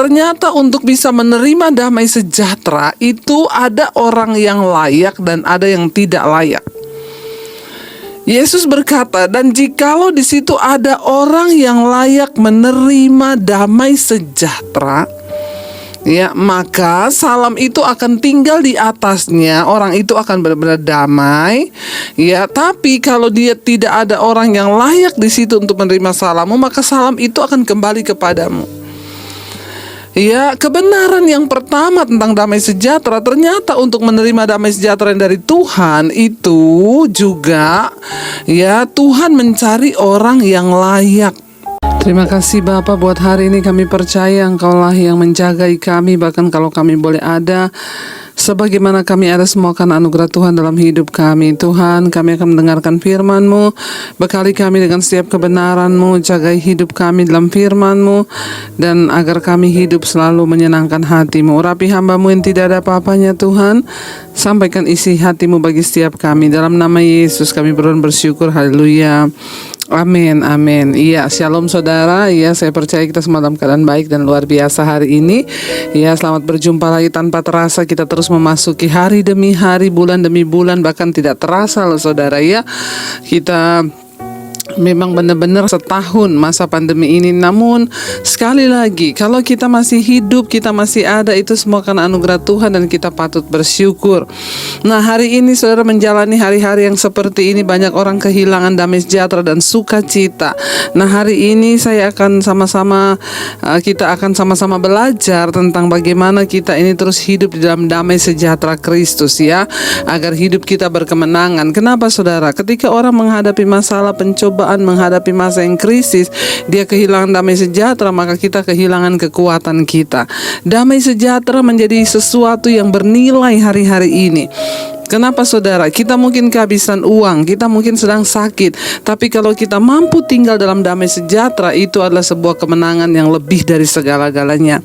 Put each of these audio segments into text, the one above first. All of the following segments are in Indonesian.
ternyata untuk bisa menerima damai sejahtera itu ada orang yang layak dan ada yang tidak layak. Yesus berkata, dan jikalau di situ ada orang yang layak menerima damai sejahtera, ya, maka salam itu akan tinggal di atasnya. Orang itu akan benar-benar damai, ya. Tapi kalau dia tidak ada orang yang layak di situ untuk menerima salammu, maka salam itu akan kembali kepadamu. Ya, kebenaran yang pertama tentang damai sejahtera, ternyata untuk menerima damai sejahtera dari Tuhan itu juga, ya, Tuhan mencari orang yang layak. Terima kasih Bapa, buat hari ini kami percaya Engkaulah yang menjagai kami, bahkan kalau kami boleh ada, sebagaimana kami ada, semua akan anugerah Tuhan dalam hidup kami. Tuhan, kami akan mendengarkan firman-Mu, bekali kami dengan setiap kebenaran-Mu, jagai hidup kami dalam firman-Mu, dan agar kami hidup selalu menyenangkan hati-Mu. Urapi hamba-Mu yang tidak ada apa-apanya Tuhan, sampaikan isi hati-Mu bagi setiap kami. Dalam nama Yesus kami bersyukur, haleluya. Amin, amin. Iya, shalom saudara. Iya, saya percaya kita semua dalam keadaan baik dan luar biasa hari ini. Iya, selamat berjumpa lagi. Tanpa terasa kita terus memasuki hari demi hari, bulan demi bulan, bahkan tidak terasa loh saudara ya. Kita memang benar-benar setahun masa pandemi ini. Namun sekali lagi, kalau kita masih hidup, kita masih ada, itu semua karena anugerah Tuhan dan kita patut bersyukur. Nah, hari ini saudara menjalani hari-hari yang seperti ini, banyak orang kehilangan damai sejahtera dan sukacita. Nah, hari ini kita akan sama-sama belajar tentang bagaimana kita ini terus hidup di dalam damai sejahtera Kristus, ya, agar hidup kita berkemenangan. Kenapa saudara? Ketika orang menghadapi masalah, pencobaan, menghadapi masa yang krisis, dia kehilangan damai sejahtera, maka kita kehilangan kekuatan kita. Damai sejahtera menjadi sesuatu yang bernilai hari-hari ini. Kenapa saudara? Kita mungkin kehabisan uang, kita mungkin sedang sakit, tapi kalau kita mampu tinggal dalam damai sejahtera, itu adalah sebuah kemenangan yang lebih dari segala-galanya.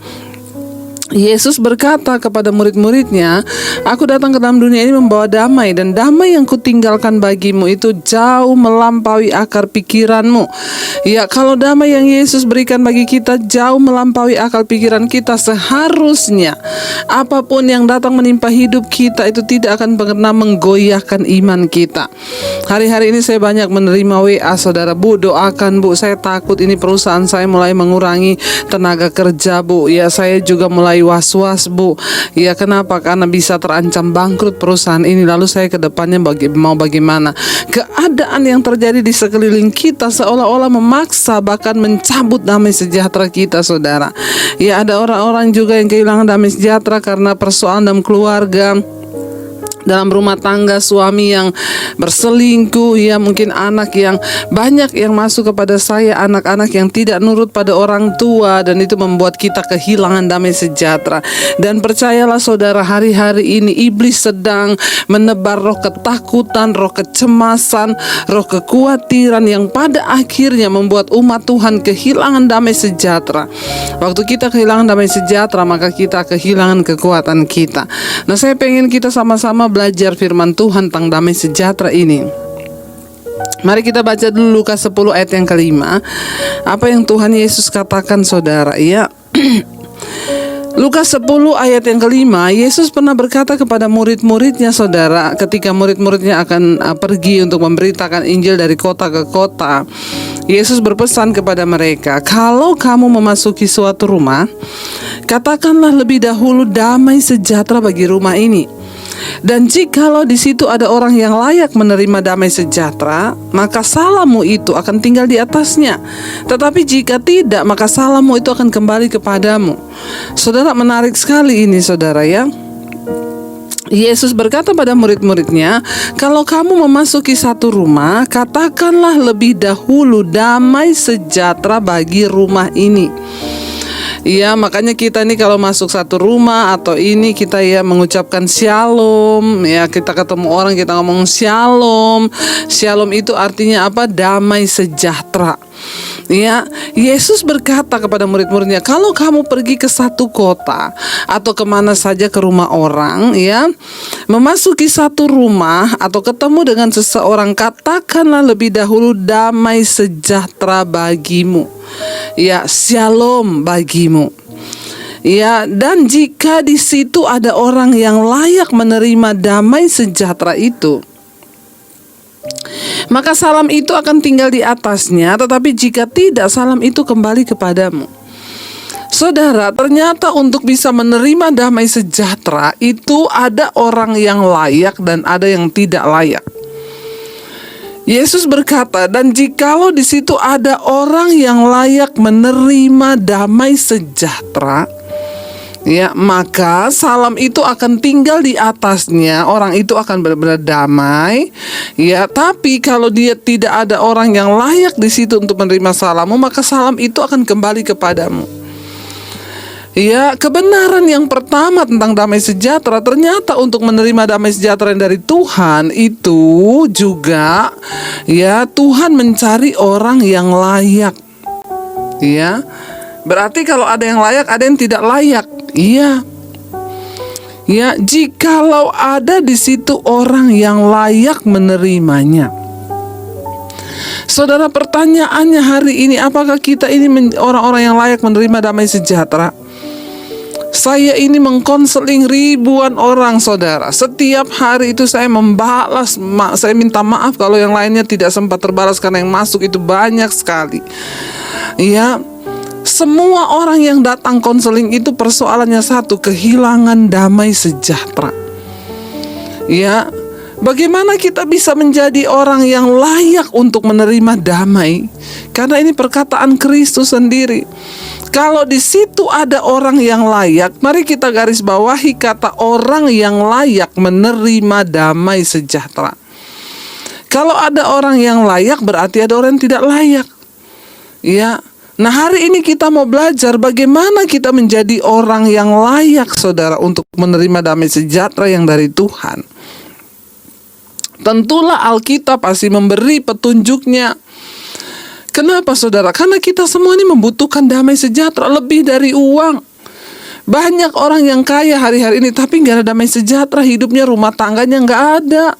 Yesus berkata kepada murid-muridnya, aku datang ke dalam dunia ini membawa damai, dan damai yang kutinggalkan bagimu itu jauh melampaui akar pikiranmu. Ya, kalau damai yang Yesus berikan bagi kita jauh melampaui akal pikiran kita, seharusnya apapun yang datang menimpa hidup kita itu tidak akan pernah menggoyahkan iman kita. Hari-hari ini saya banyak menerima WA, saudara, Bu, doakan Bu, saya takut ini perusahaan saya mulai mengurangi tenaga kerja Bu. Ya, saya juga mulai was-was Bu. Ya, kenapa? Karena bisa terancam bangkrut perusahaan ini. Lalu saya ke depannya mau bagaimana? Keadaan yang terjadi di sekeliling kita seolah-olah memaksa, bahkan mencabut damai sejahtera kita, saudara. Ya, ada orang-orang juga yang kehilangan damai sejahtera karena persoalan dalam keluarga, dalam rumah tangga, suami yang berselingkuh, ya, mungkin anak yang banyak yang masuk kepada saya, anak-anak yang tidak nurut pada orang tua, dan itu membuat kita kehilangan damai sejahtera. Dan percayalah saudara, hari-hari ini iblis sedang menebar roh ketakutan, roh kecemasan, roh kekhawatiran yang pada akhirnya membuat umat Tuhan kehilangan damai sejahtera. Waktu kita kehilangan damai sejahtera, maka kita kehilangan kekuatan kita. Nah, saya pengen kita sama-sama belajar firman Tuhan tentang damai sejahtera ini. Mari kita baca dulu Lukas 10 ayat yang kelima. Apa yang Tuhan Yesus katakan saudara, ya. Lukas 10 ayat yang kelima, Yesus pernah berkata kepada murid-muridnya saudara, ketika murid-muridnya akan pergi untuk memberitakan Injil dari kota ke kota. Yesus berpesan kepada mereka, kalau kamu memasuki suatu rumah, katakanlah lebih dahulu damai sejahtera bagi rumah ini. Dan jikalau di situ ada orang yang layak menerima damai sejahtera, maka salammu itu akan tinggal di atasnya. Tetapi jika tidak, maka salammu itu akan kembali kepadamu. Saudara, menarik sekali ini saudara, ya. Yesus berkata pada murid-muridnya, kalau kamu memasuki satu rumah, katakanlah lebih dahulu damai sejahtera bagi rumah ini. Iya, makanya kita nih kalau masuk satu rumah atau ini, kita ya mengucapkan shalom. Ya, kita ketemu orang, kita ngomong shalom. Shalom itu artinya apa? Damai sejahtera. Ya, Yesus berkata kepada murid-muridnya, kalau kamu pergi ke satu kota atau kemana saja ke rumah orang, ya, memasuki satu rumah atau ketemu dengan seseorang, katakanlah lebih dahulu damai sejahtera bagimu. Ya, shalom bagimu. Ya, dan jika di situ ada orang yang layak menerima damai sejahtera itu, maka salam itu akan tinggal di atasnya. Tetapi jika tidak, salam itu kembali kepadamu. Saudara, ternyata untuk bisa menerima damai sejahtera itu ada orang yang layak dan ada yang tidak layak. Yesus berkata, dan jikalau di situ ada orang yang layak menerima damai sejahtera, ya, maka salam itu akan tinggal di atasnya. Orang itu akan benar-benar damai. Ya, tapi kalau dia tidak ada orang yang layak di situ untuk menerima salammu, maka salam itu akan kembali kepadamu. Ya, kebenaran yang pertama tentang damai sejahtera, ternyata untuk menerima damai sejahtera yang dari Tuhan itu juga, ya, Tuhan mencari orang yang layak. Ya, berarti kalau ada yang layak, ada yang tidak layak. Iya. Ya, jikalau ada di situ orang yang layak menerimanya. Saudara, pertanyaannya hari ini, apakah kita ini orang-orang yang layak menerima damai sejahtera? Saya ini mengkonseling ribuan orang, saudara. Setiap hari itu saya membalas, saya minta maaf kalau yang lainnya tidak sempat terbalas karena yang masuk itu banyak sekali. Ya, semua orang yang datang konseling itu persoalannya satu, kehilangan damai sejahtera. Ya, bagaimana kita bisa menjadi orang yang layak untuk menerima damai? Karena ini perkataan Kristus sendiri. Kalau di situ ada orang yang layak, mari kita garis bawahi kata orang yang layak menerima damai sejahtera. Kalau ada orang yang layak, berarti ada orang yang tidak layak. Ya. Nah, hari ini kita mau belajar bagaimana kita menjadi orang yang layak, saudara, untuk menerima damai sejahtera yang dari Tuhan. Tentulah Alkitab pasti memberi petunjuknya. Kenapa, saudara? Karena kita semua ini membutuhkan damai sejahtera lebih dari uang. Banyak orang yang kaya hari-hari ini tapi nggak ada damai sejahtera, hidupnya, rumah tangganya nggak ada.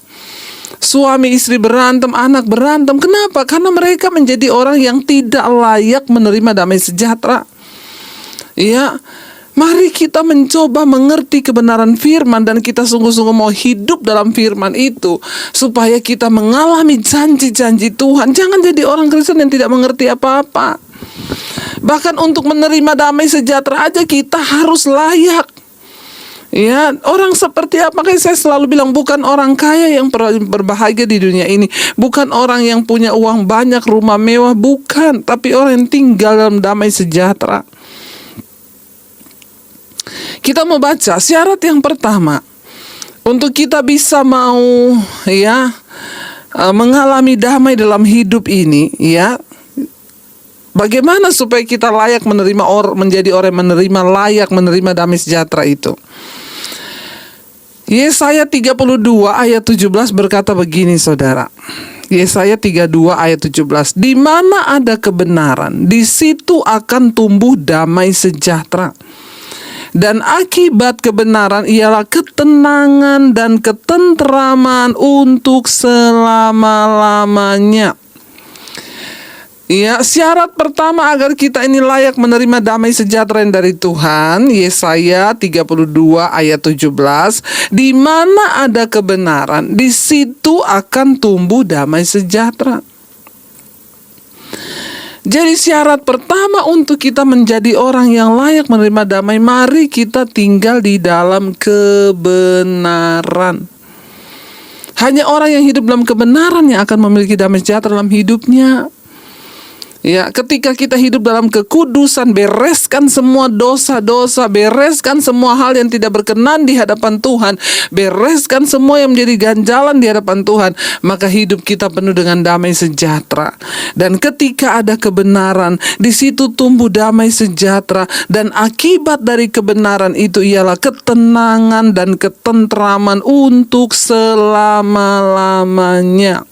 Suami istri berantem, anak berantem. Kenapa? Karena mereka menjadi orang yang tidak layak menerima damai sejahtera. Ya, mari kita mencoba mengerti kebenaran firman dan kita sungguh-sungguh mau hidup dalam firman itu supaya kita mengalami janji-janji Tuhan. Jangan jadi orang Kristen yang tidak mengerti apa-apa. Bahkan untuk menerima damai sejahtera aja kita harus layak. Ya, orang seperti apa? Kayak saya selalu bilang, bukan orang kaya yang berbahagia di dunia ini, bukan orang yang punya uang banyak, rumah mewah, bukan, tapi orang yang tinggal dalam damai sejahtera. Kita mau baca syarat yang pertama untuk kita bisa mau, ya, mengalami damai dalam hidup ini, ya. Bagaimana supaya kita layak menerima menjadi orang yang menerima, layak menerima damai sejahtera itu? Yesaya 32 ayat 17 berkata begini, saudara. Yesaya 32 ayat 17. Di mana ada kebenaran, di situ akan tumbuh damai sejahtera. Dan akibat kebenaran ialah ketenangan dan ketentraman untuk selama-lamanya. Ya, syarat pertama agar kita ini layak menerima damai sejahtera yang dari Tuhan, Yesaya 32 ayat 17, di mana ada kebenaran, di situ akan tumbuh damai sejahtera. Jadi syarat pertama untuk kita menjadi orang yang layak menerima damai, mari kita tinggal di dalam kebenaran. Hanya orang yang hidup dalam kebenaran yang akan memiliki damai sejahtera dalam hidupnya. Ya, ketika kita hidup dalam kekudusan, bereskan semua dosa-dosa, bereskan semua hal yang tidak berkenan di hadapan Tuhan, bereskan semua yang menjadi ganjalan di hadapan Tuhan, maka hidup kita penuh dengan damai sejahtera. Dan ketika ada kebenaran, di situ tumbuh damai sejahtera, dan akibat dari kebenaran itu ialah ketenangan dan ketentraman untuk selama-lamanya.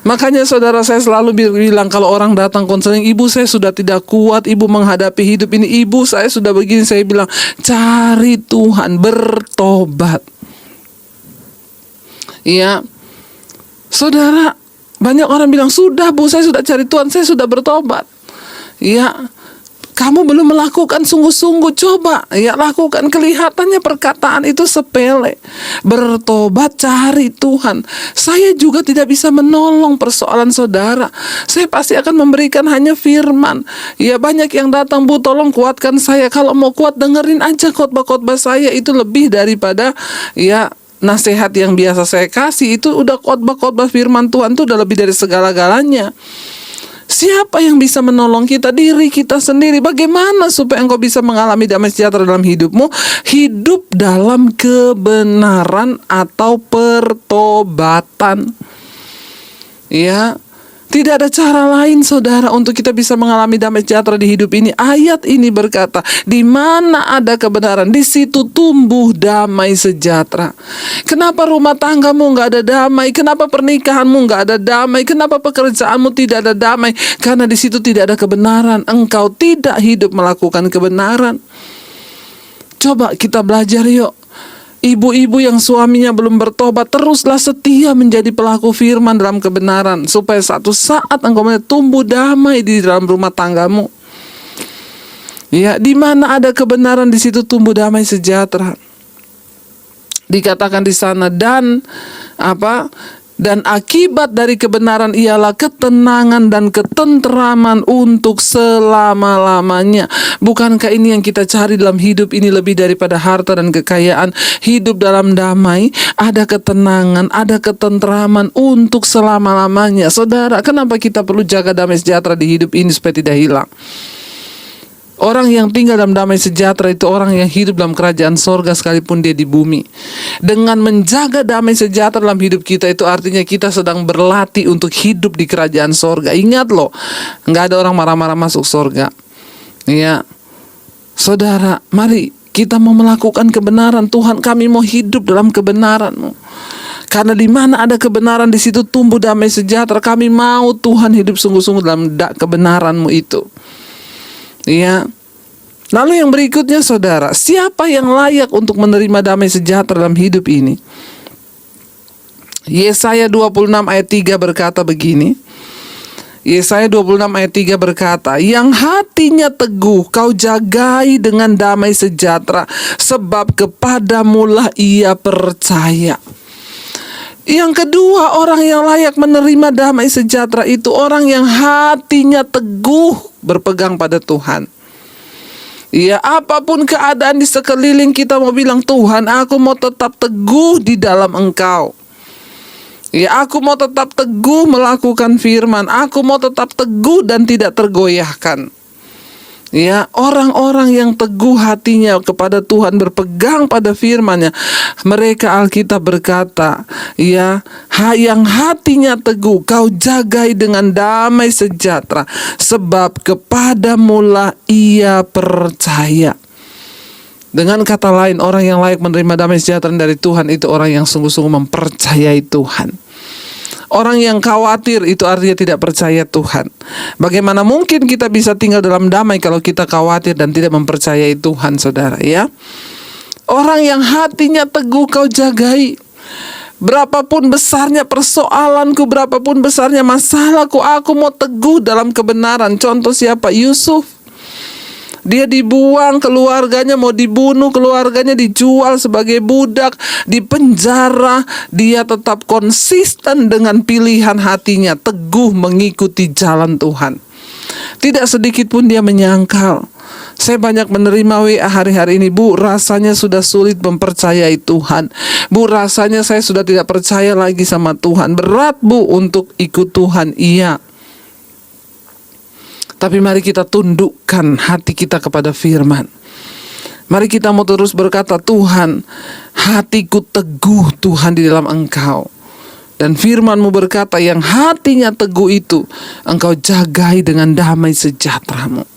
Makanya saudara, saya selalu bilang kalau orang datang konseling, ibu saya sudah tidak kuat, ibu menghadapi hidup ini, ibu saya sudah begini, saya bilang cari Tuhan, bertobat. Ya, saudara, banyak orang bilang sudah bu, saya sudah cari Tuhan, saya sudah bertobat. Ya, Kamu belum melakukan sungguh-sungguh, coba ya lakukan. Kelihatannya perkataan itu sepele. Bertobat, cari Tuhan. Saya juga tidak bisa menolong persoalan saudara. Saya pasti akan memberikan hanya firman. Ya, banyak yang datang, Bu tolong kuatkan saya. Kalau mau kuat dengerin aja khotbah-khotbah saya, itu lebih daripada ya nasihat yang biasa saya kasih. Itu udah khotbah-khotbah firman Tuhan, itu udah lebih dari segala-galanya. Siapa yang bisa menolong kita? Diri kita sendiri. Bagaimana supaya engkau bisa mengalami damai sejahtera dalam hidupmu? Hidup dalam kebenaran atau pertobatan. Ya, tidak ada cara lain saudara untuk kita bisa mengalami damai sejahtera di hidup ini. Ayat ini berkata, di mana ada kebenaran, di situ tumbuh damai sejahtera. Kenapa rumah tanggamu nggak ada damai? Kenapa pernikahanmu nggak ada damai? Kenapa pekerjaanmu tidak ada damai? Karena di situ tidak ada kebenaran. Engkau tidak hidup melakukan kebenaran. Coba kita belajar yuk. Ibu-ibu yang suaminya belum bertobat, teruslah setia menjadi pelaku firman dalam kebenaran, supaya suatu saat engkau tumbuh damai di dalam rumah tanggamu. Ya, di mana ada kebenaran di situ tumbuh damai sejahtera. Dikatakan di sana dan akibat dari kebenaran ialah ketenangan dan ketenteraman untuk selama-lamanya. Bukankah ini yang kita cari dalam hidup ini lebih daripada harta dan kekayaan? Hidup dalam damai, ada ketenangan, ada ketenteraman untuk selama-lamanya. Saudara, kenapa kita perlu jaga damai sejahtera di hidup ini supaya tidak hilang? Orang yang tinggal dalam damai sejahtera itu orang yang hidup dalam kerajaan sorga sekalipun dia di bumi. Dengan menjaga damai sejahtera dalam hidup kita, itu artinya kita sedang berlatih untuk hidup di kerajaan sorga. Ingat loh, nggak ada orang marah-marah masuk sorga. Ya, saudara, mari kita mau melakukan kebenaran. Tuhan, kami mau hidup dalam kebenaran-Mu. Karena di mana ada kebenaran, di situ tumbuh damai sejahtera. Kami mau Tuhan hidup sungguh-sungguh dalam kebenaran-Mu itu. Ya. Lalu yang berikutnya saudara, siapa yang layak untuk menerima damai sejahtera dalam hidup ini? Yesaya 26 ayat 3 berkata begini. Yesaya 26 ayat 3 berkata, yang hatinya teguh kau jagai dengan damai sejahtera, sebab kepadamulah ia percaya. Yang kedua, orang yang layak menerima damai sejahtera itu orang yang hatinya teguh berpegang pada Tuhan. Ya, apapun keadaan di sekeliling kita mau bilang, Tuhan, aku mau tetap teguh di dalam Engkau. Ya, aku mau tetap teguh melakukan firman. Aku mau tetap teguh dan tidak tergoyahkan. Ya, orang-orang yang teguh hatinya kepada Tuhan, berpegang pada firman-Nya, mereka, Alkitab berkata, ya, yang hatinya teguh kau jagai dengan damai sejahtera, sebab kepadamulah ia percaya. Dengan kata lain, orang yang layak menerima damai sejahtera dari Tuhan itu orang yang sungguh-sungguh mempercayai Tuhan. Orang yang khawatir itu artinya tidak percaya Tuhan. Bagaimana mungkin kita bisa tinggal dalam damai kalau kita khawatir dan tidak mempercayai Tuhan, saudara, ya? Orang yang hatinya teguh kau jagai. Berapapun besarnya persoalanku, berapapun besarnya masalahku, aku mau teguh dalam kebenaran. Contoh siapa? Yusuf. Dia dibuang, keluarganya mau dibunuh, keluarganya dijual sebagai budak, di penjara. Dia tetap konsisten dengan pilihan hatinya, teguh mengikuti jalan Tuhan. Tidak sedikit pun dia menyangkal. Saya banyak menerima WA hari-hari ini, Bu, rasanya sudah sulit mempercayai Tuhan. Bu, rasanya saya sudah tidak percaya lagi sama Tuhan. Berat, Bu, untuk ikut Tuhan. Iya. Tapi mari kita tundukkan hati kita kepada firman. Mari kita mau terus berkata, Tuhan, hatiku teguh Tuhan di dalam Engkau. Dan firman-Mu berkata, yang hatinya teguh itu Engkau jagai dengan damai sejahtera-Mu.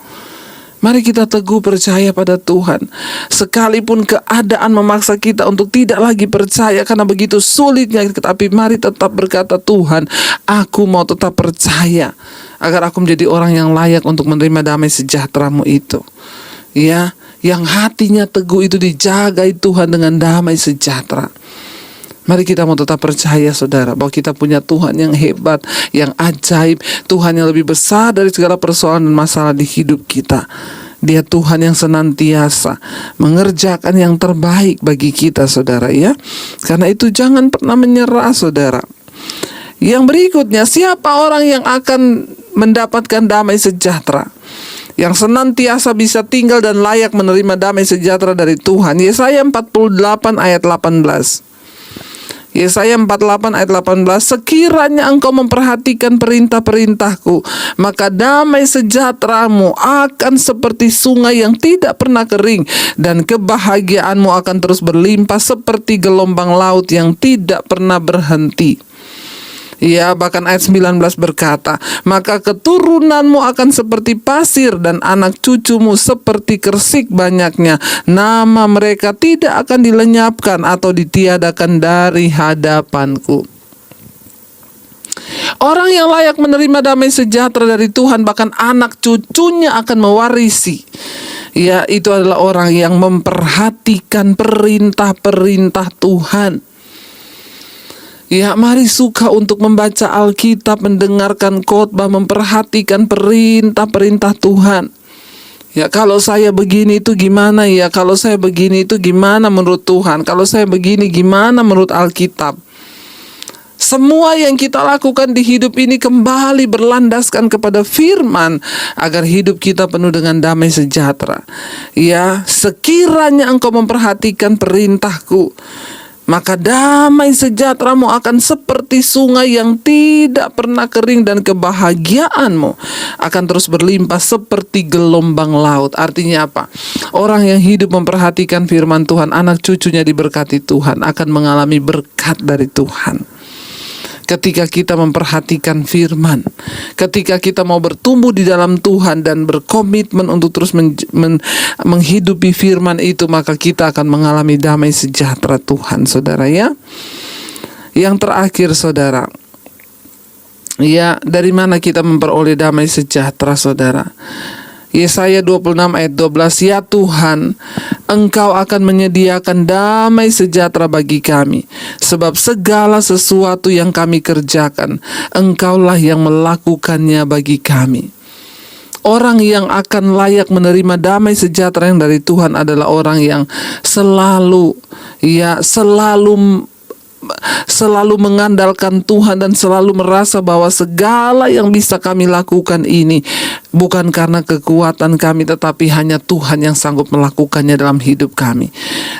Mari kita teguh percaya pada Tuhan. Sekalipun keadaan memaksa kita untuk tidak lagi percaya karena begitu sulitnya, tapi mari tetap berkata, Tuhan, aku mau tetap percaya agar aku menjadi orang yang layak untuk menerima damai sejahtera-Mu itu. Ya, yang hatinya teguh itu dijagai Tuhan dengan damai sejahtera. Mari kita mau tetap percaya, saudara, bahwa kita punya Tuhan yang hebat, yang ajaib, Tuhan yang lebih besar dari segala persoalan dan masalah di hidup kita. Dia Tuhan yang senantiasa mengerjakan yang terbaik bagi kita, saudara ya. Karena itu jangan pernah menyerah, saudara. Yang berikutnya, siapa orang yang akan mendapatkan damai sejahtera, yang senantiasa bisa tinggal dan layak menerima damai sejahtera dari Tuhan? Yesaya 48 ayat 18. Yesaya 48 ayat 18, sekiranya engkau memperhatikan perintah-perintahku, maka damai sejahteramu akan seperti sungai yang tidak pernah kering, dan kebahagiaanmu akan terus berlimpah seperti gelombang laut yang tidak pernah berhenti. Ya, bahkan ayat 19 berkata, maka keturunanmu akan seperti pasir dan anak cucumu seperti kersik banyaknya. Nama mereka tidak akan dilenyapkan atau ditiadakan dari hadapanku. Orang yang layak menerima damai sejahtera dari Tuhan, bahkan anak cucunya akan mewarisi. Ya, itu adalah orang yang memperhatikan perintah-perintah Tuhan. Ya, mari suka untuk membaca Alkitab, mendengarkan khotbah, memperhatikan perintah-perintah Tuhan. Ya, kalau saya begini itu gimana ya? Kalau saya begini itu gimana menurut Tuhan? Kalau saya begini gimana menurut Alkitab? Semua yang kita lakukan di hidup ini kembali berlandaskan kepada firman, agar hidup kita penuh dengan damai sejahtera. Ya, sekiranya engkau memperhatikan perintahku, maka damai sejahteramu akan seperti sungai yang tidak pernah kering, dan kebahagiaanmu akan terus berlimpah seperti gelombang laut. Artinya apa? Orang yang hidup memperhatikan firman Tuhan, anak cucunya diberkati Tuhan, akan mengalami berkat dari Tuhan. Ketika kita memperhatikan firman, ketika kita mau bertumbuh di dalam Tuhan dan berkomitmen untuk terus menghidupi firman itu, maka kita akan mengalami damai sejahtera Tuhan, saudara ya. Yang terakhir, saudara, ya, dari mana kita memperoleh damai sejahtera, saudara? Yesaya 26 ayat 12, ya Tuhan, Engkau akan menyediakan damai sejahtera bagi kami, sebab segala sesuatu yang kami kerjakan, Engkaulah yang melakukannya bagi kami. Orang yang akan layak menerima damai sejahtera yang dari Tuhan adalah orang yang selalu mengandalkan Tuhan dan selalu merasa bahwa segala yang bisa kami lakukan ini bukan karena kekuatan kami, tetapi hanya Tuhan yang sanggup melakukannya dalam hidup kami.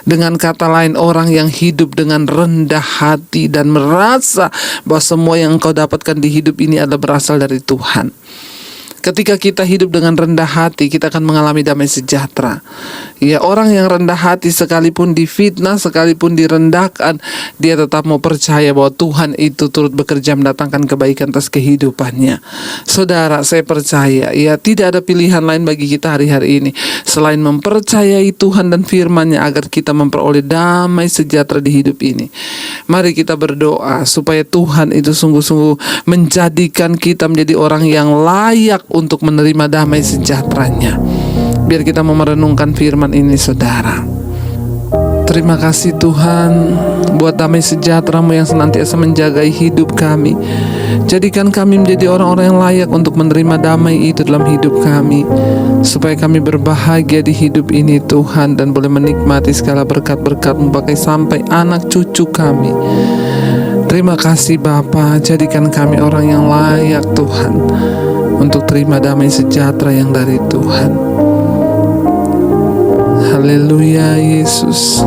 Dengan kata lain, orang yang hidup dengan rendah hati dan merasa bahwa semua yang engkau dapatkan di hidup ini adalah berasal dari Tuhan. Ketika kita hidup dengan rendah hati, kita akan mengalami damai sejahtera. Ya, orang yang rendah hati sekalipun difitnah, sekalipun direndahkan, dia tetap mau percaya bahwa Tuhan itu turut bekerja mendatangkan kebaikan atas kehidupannya. Saudara, saya percaya, ya, tidak ada pilihan lain bagi kita hari-hari ini selain mempercayai Tuhan dan firman-Nya agar kita memperoleh damai sejahtera di hidup ini. Mari kita berdoa supaya Tuhan itu sungguh-sungguh menjadikan kita menjadi orang yang layak untuk menerima damai sejahtera-Nya. Biar kita mau merenungkan firman ini, saudara. Terima kasih Tuhan buat damai sejahtera-Mu yang senantiasa menjagai hidup kami. Jadikan kami menjadi orang-orang yang layak untuk menerima damai itu dalam hidup kami, supaya kami berbahagia di hidup ini Tuhan, dan boleh menikmati segala berkat-berkat-Mu pakai sampai anak cucu kami. Terima kasih Bapa, jadikan kami orang yang layak Tuhan untuk terima damai sejahtera yang dari Tuhan. Haleluya Yesus.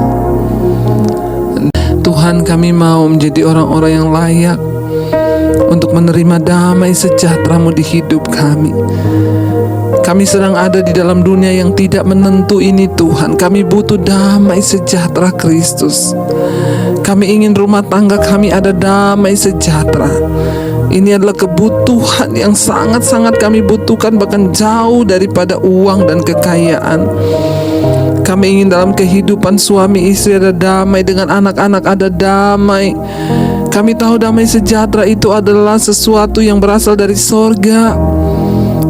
Tuhan, kami mau menjadi orang-orang yang layak untuk menerima damai sejahtera-Mu di hidup kami. Kami sedang ada di dalam dunia yang tidak menentu ini Tuhan. Kami butuh damai sejahtera Kristus. Kami ingin rumah tangga kami ada damai sejahtera. Ini adalah kebutuhan yang sangat-sangat kami butuhkan, bahkan jauh daripada uang dan kekayaan. Kami ingin dalam kehidupan suami istri ada damai, dengan anak-anak ada damai. Kami tahu damai sejahtera itu adalah sesuatu yang berasal dari sorga.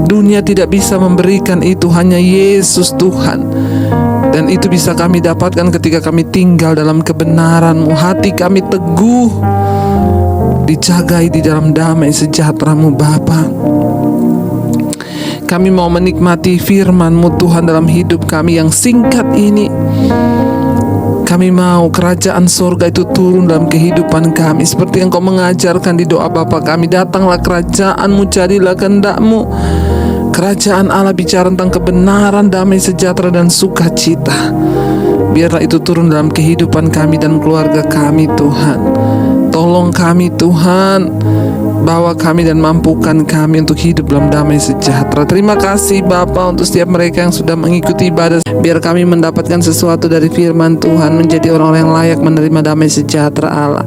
Dunia tidak bisa memberikan itu, hanya Yesus Tuhan. Dan itu bisa kami dapatkan ketika kami tinggal dalam kebenaran-Mu. Hati kami teguh, dijagai di dalam damai sejahtera-Mu Bapa. Kami mau menikmati firman-Mu Tuhan dalam hidup kami yang singkat ini. Kami mau kerajaan surga itu turun dalam kehidupan kami, seperti yang Kau mengajarkan di doa Bapa kami. Datanglah kerajaan-Mu, jadilah kehendak-Mu. Kerajaan Allah bicara tentang kebenaran, damai sejahtera, dan sukacita. Biarlah itu turun dalam kehidupan kami dan keluarga kami Tuhan. Tolong kami Tuhan, bawa kami dan mampukan kami untuk hidup dalam damai sejahtera. Terima kasih Bapa untuk setiap mereka yang sudah mengikuti ibadah. Biar kami mendapatkan sesuatu dari firman Tuhan, menjadi orang-orang yang layak menerima damai sejahtera Allah.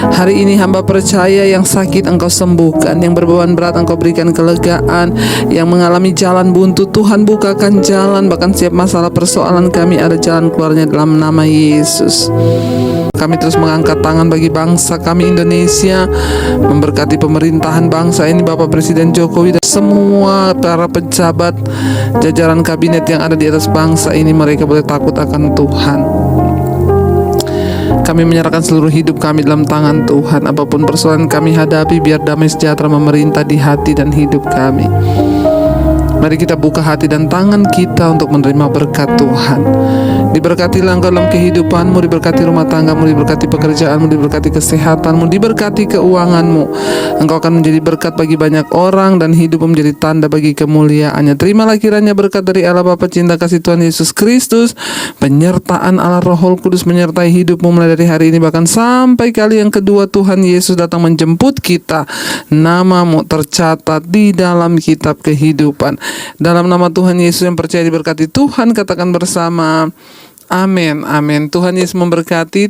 Hari ini hamba percaya yang sakit Engkau sembuhkan, yang berbeban berat Engkau berikan kelegaan, yang mengalami jalan buntu Tuhan bukakan jalan. Bahkan setiap masalah persoalan kami ada jalan keluarnya dalam nama Yesus. Kami terus mengangkat tangan bagi bangsa kami Indonesia, memberkati pemerintahan bangsa ini, Bapak Presiden Jokowi dan semua para pejabat jajaran kabinet yang ada di atas bangsa ini. Mereka boleh takut akan Tuhan. Kami menyerahkan seluruh hidup kami dalam tangan Tuhan. Apapun persoalan kami hadapi, biar damai sejahtera memerintah di hati dan hidup kami. Mari kita buka hati dan tangan kita untuk menerima berkat Tuhan. Diberkatilah Engkau dalam kehidupanmu, diberkati rumah tanggamu, diberkati pekerjaanmu, diberkati kesehatanmu, diberkati keuanganmu. Engkau akan menjadi berkat bagi banyak orang dan hidupmu menjadi tanda bagi kemuliaannya. Terimalah kiranya berkat dari Allah Bapa, cinta kasih Tuhan Yesus Kristus, penyertaan Allah Roh Kudus menyertai hidupmu mulai dari hari ini bahkan sampai kali yang kedua Tuhan Yesus datang menjemput kita. Namamu tercatat di dalam kitab kehidupan. Dalam nama Tuhan Yesus yang percaya diberkati Tuhan, katakan bersama, amin, amin. Tuhan Yesus memberkati.